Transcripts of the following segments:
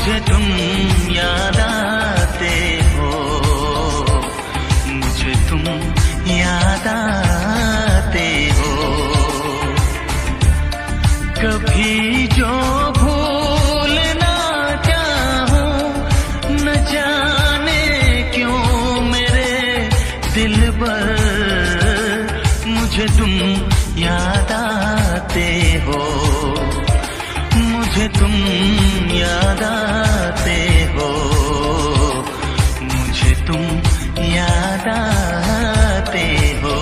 मुझे तुम याद आते हो, मुझे तुम याद आते हो। कभी जो भूलना चाहूं, न जाने क्यों मेरे दिलबर, मुझे तुम याद आते हो, मुझे तुम याद आते हो, मुझे तुम याद आते हो।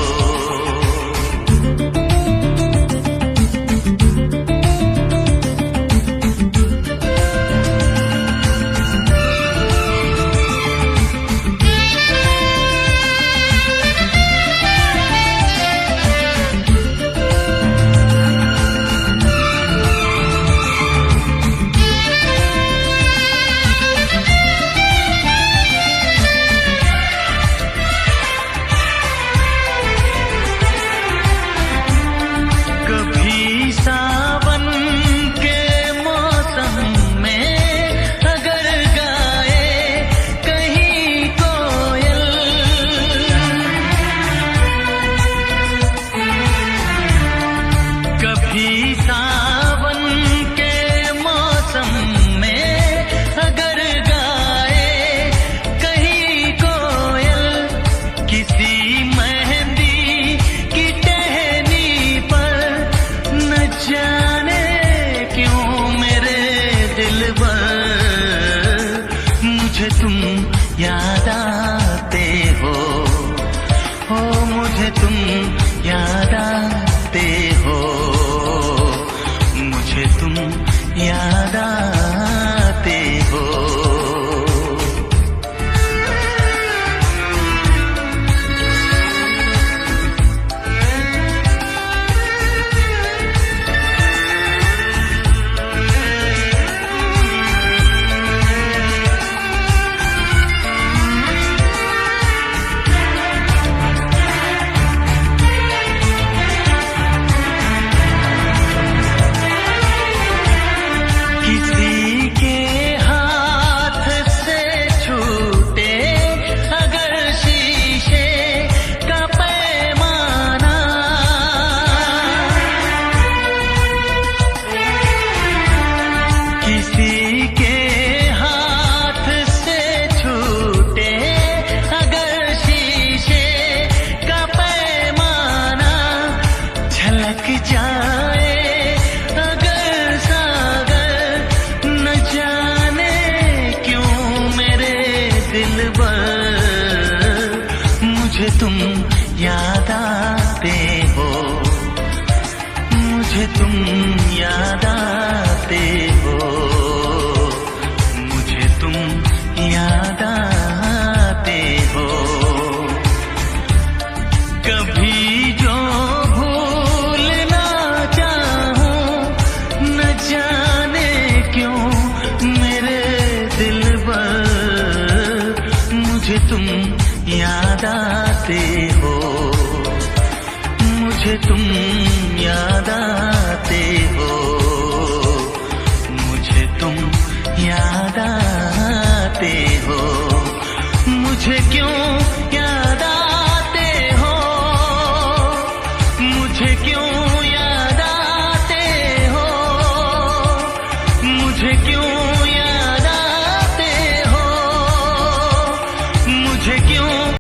मुझे तुम याद आते हो, मुझे तुम याद आते हो, मुझे तुम याद आते हो। मुझे तुम याद आते हो, मुझे तुम याद आते हो, मुझे तुम याद आते हो। कभी जो भूलना चाहूं, न जाने क्यों मेरे दिलबर, मुझे तुम याद आते हो, मुझे तुम याद आते हो, मुझे तुम याद आते हो। मुझे क्यों याद आते हो, मुझे क्यों